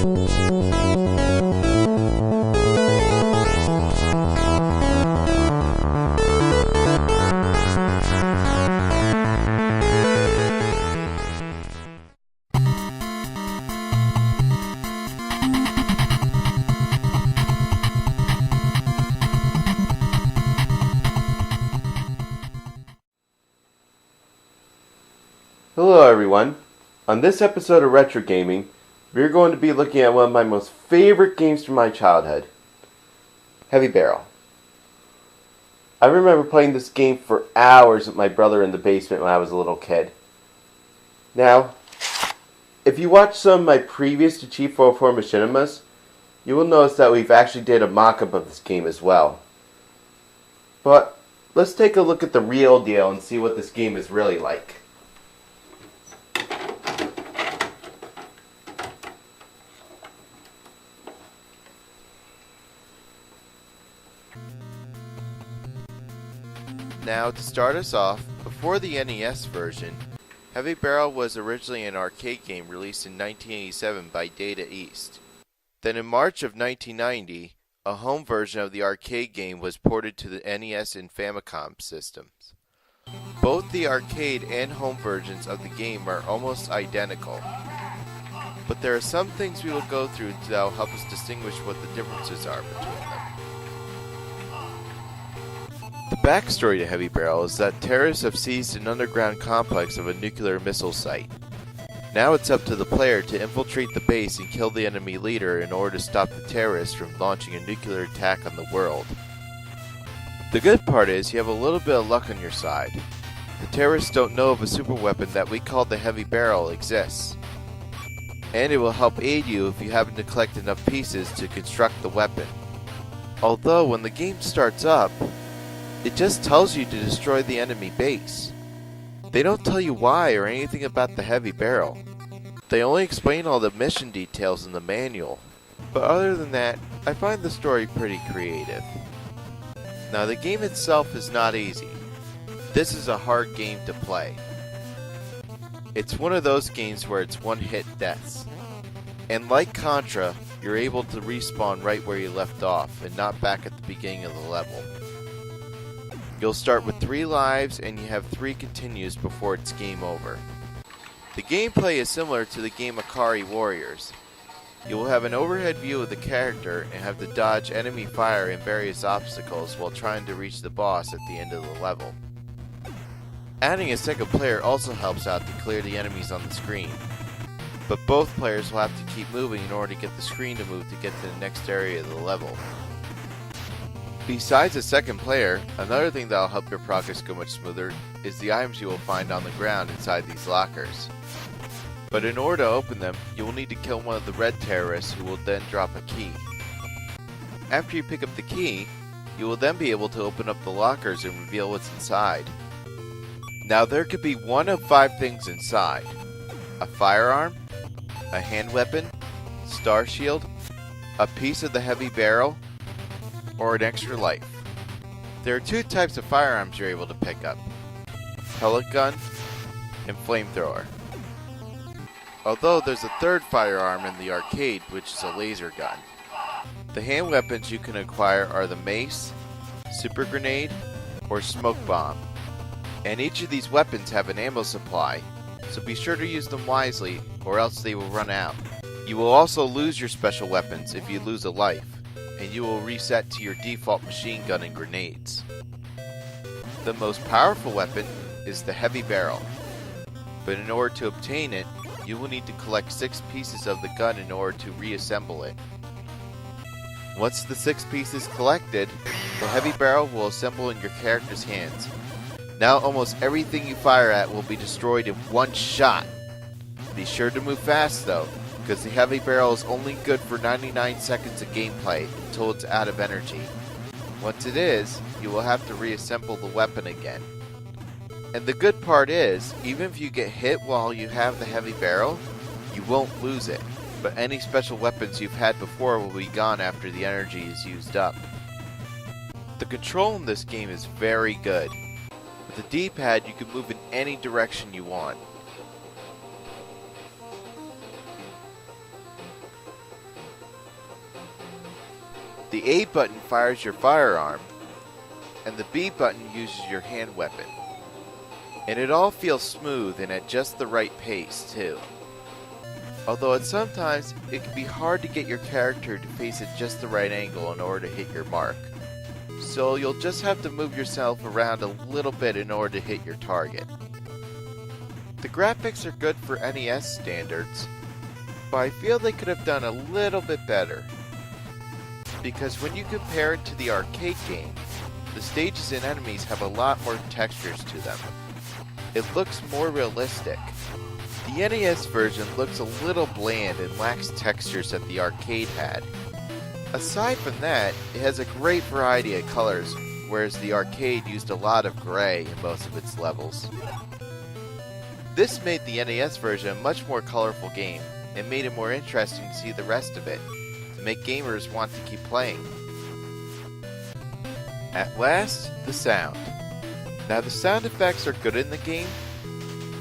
Hello everyone. On this episode of Retrogaming, we're going to be looking at one of my most favorite games from my childhood, Heavy Barrel. I remember playing this game for hours with my brother in the basement when I was a little kid. Now, if you watch some of my previous Chief 404 machinimas, you will notice that we've actually did a mock-up of this game as well. But let's take a look at the real deal and see what this game is really like. Now, to start us off, before the NES version, Heavy Barrel was originally an arcade game released in 1987 by Data East. Then in March of 1990, a home version of the arcade game was ported to the NES and Famicom systems. Both the arcade and home versions of the game are almost identical, but there are some things we will go through that will help us distinguish what the differences are between them. The backstory to Heavy Barrel is that terrorists have seized an underground complex of a nuclear missile site. Now it's up to the player to infiltrate the base and kill the enemy leader in order to stop the terrorists from launching a nuclear attack on the world. The good part is you have a little bit of luck on your side. The terrorists don't know of a superweapon that we call the Heavy Barrel exists. And it will help aid you if you happen to collect enough pieces to construct the weapon. Although when the game starts up, it just tells you to destroy the enemy base. They don't tell you why or anything about the Heavy Barrel. They only explain all the mission details in the manual. But other than that, I find the story pretty creative. Now, the game itself is not easy. This is a hard game to play. It's one of those games where it's one-hit deaths. And like Contra, you're able to respawn right where you left off and not back at the beginning of the level. You'll start with 3 lives and you have 3 continues before it's game over. The gameplay is similar to the game Ikari Warriors. You will have an overhead view of the character and have to dodge enemy fire and various obstacles while trying to reach the boss at the end of the level. Adding a second player also helps out to clear the enemies on the screen, but both players will have to keep moving in order to get the screen to move to get to the next area of the level. Besides a second player, another thing that will help your progress go much smoother is the items you will find on the ground inside these lockers. But in order to open them, you will need to kill one of the red terrorists who will then drop a key. After you pick up the key, you will then be able to open up the lockers and reveal what's inside. Now there could be one of 5 things inside: a firearm, a hand weapon, star shield, a piece of the Heavy Barrel, or an extra life. There are 2 types of firearms you're able to pick up: pellet gun and flamethrower. Although there's a 3rd firearm in the arcade, which is a laser gun. The hand weapons you can acquire are the mace, super grenade, or smoke bomb. And each of these weapons have an ammo supply, so be sure to use them wisely or else they will run out. You will also lose your special weapons if you lose a life, and you will reset to your default machine gun and grenades. The most powerful weapon is the Heavy Barrel, but in order to obtain it, you will need to collect 6 pieces of the gun in order to reassemble it. Once the 6 pieces collected, the Heavy Barrel will assemble in your character's hands. Now almost everything you fire at will be destroyed in one shot. Be sure to move fast though, because the Heavy Barrel is only good for 99 seconds of gameplay until it's out of energy. Once it is, you will have to reassemble the weapon again. And the good part is, even if you get hit while you have the Heavy Barrel, you won't lose it, but any special weapons you've had before will be gone after the energy is used up. The control in this game is very good. With the D-pad, you can move in any direction you want. The A button fires your firearm, and the B button uses your hand weapon. And it all feels smooth and at just the right pace, too. Although sometimes it can be hard to get your character to face at just the right angle in order to hit your mark. So you'll just have to move yourself around a little bit in order to hit your target. The graphics are good for NES standards, but I feel they could have done a little bit better. Because when you compare it to the arcade game, the stages and enemies have a lot more textures to them. It looks more realistic. The NES version looks a little bland and lacks textures that the arcade had. Aside from that, it has a great variety of colors, whereas the arcade used a lot of gray in most of its levels. This made the NES version a much more colorful game, and made it more interesting to see the rest of it, to make gamers want to keep playing. At last, the sound. Now the sound effects are good in the game,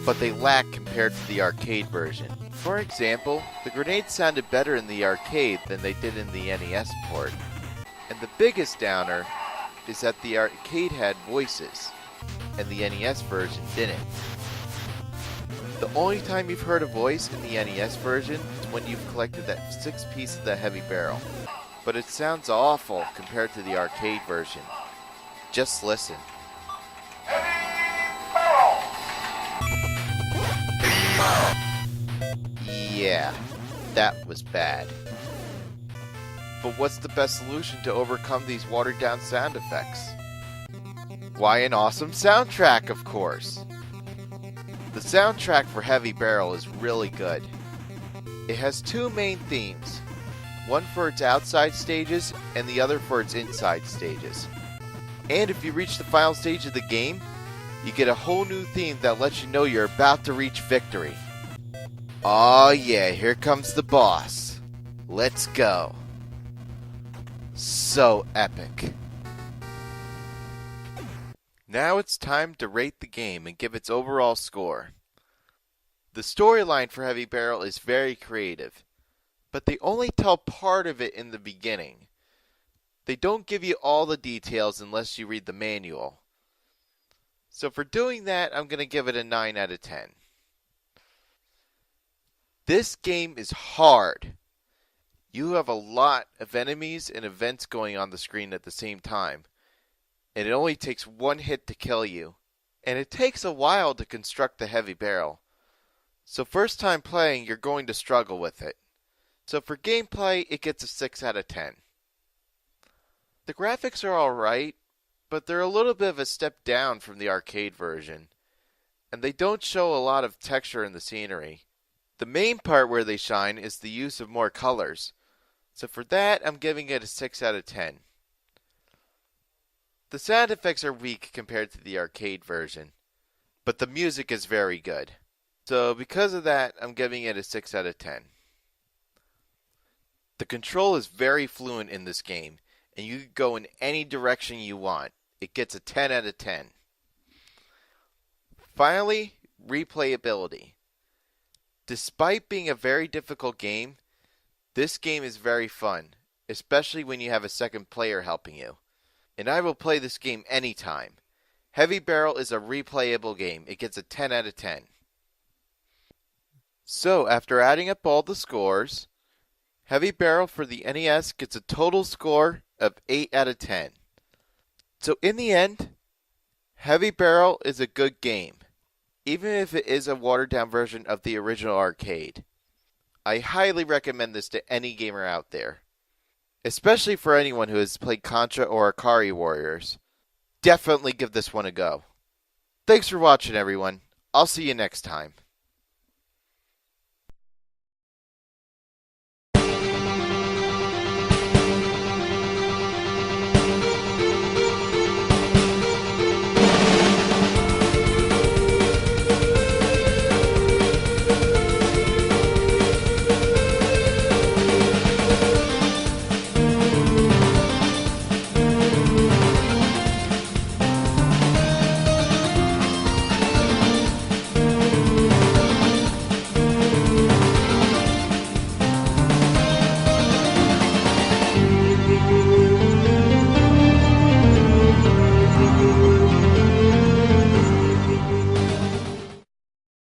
but they lack compared to the arcade version. For example, the grenades sounded better in the arcade than they did in the NES port. And the biggest downer is that the arcade had voices, and the NES version didn't. The only time you've heard a voice in the NES version is when you've collected that 6th piece of the heavy barrel. But it sounds awful compared to the arcade version. Just listen. Yeah, that was bad. But what's the best solution to overcome these watered down sound effects? Why, an awesome soundtrack, of course! The soundtrack for Heavy Barrel is really good. It has two main themes, one for its outside stages and the other for its inside stages. And if you reach the final stage of the game, you get a whole new theme that lets you know you're about to reach victory. Aw yeah, here comes the boss. Let's go. So epic. Now it's time to rate the game and give its overall score. The storyline for Heavy Barrel is very creative, but they only tell part of it in the beginning. They don't give you all the details unless you read the manual. So for doing that, I'm going to give it a 9 out of 10. This game is hard. You have a lot of enemies and events going on the screen at the same time, and it only takes one hit to kill you. And it takes a while to construct the Heavy Barrel. So first time playing, you're going to struggle with it. So for gameplay, it gets a 6 out of 10. The graphics are alright, but they're a little bit of a step down from the arcade version. And they don't show a lot of texture in the scenery. The main part where they shine is the use of more colors. So for that, I'm giving it a 6 out of 10. The sound effects are weak compared to the arcade version, but the music is very good. So because of that, I'm giving it a 6 out of 10. The control is very fluent in this game, and you can go in any direction you want. It gets a 10 out of 10. Finally, replayability. Despite being a very difficult game, this game is very fun, especially when you have a second player helping you. And I will play this game anytime. Heavy Barrel is a replayable game. It gets a 10 out of 10. So, after adding up all the scores, Heavy Barrel for the NES gets a total score of 8 out of 10. So in the end, Heavy Barrel is a good game, even if it is a watered down version of the original arcade. I highly recommend this to any gamer out there, especially for anyone who has played Contra or Ikari Warriors. Definitely give this one a go. Thanks for watching, everyone. I'll see you next time.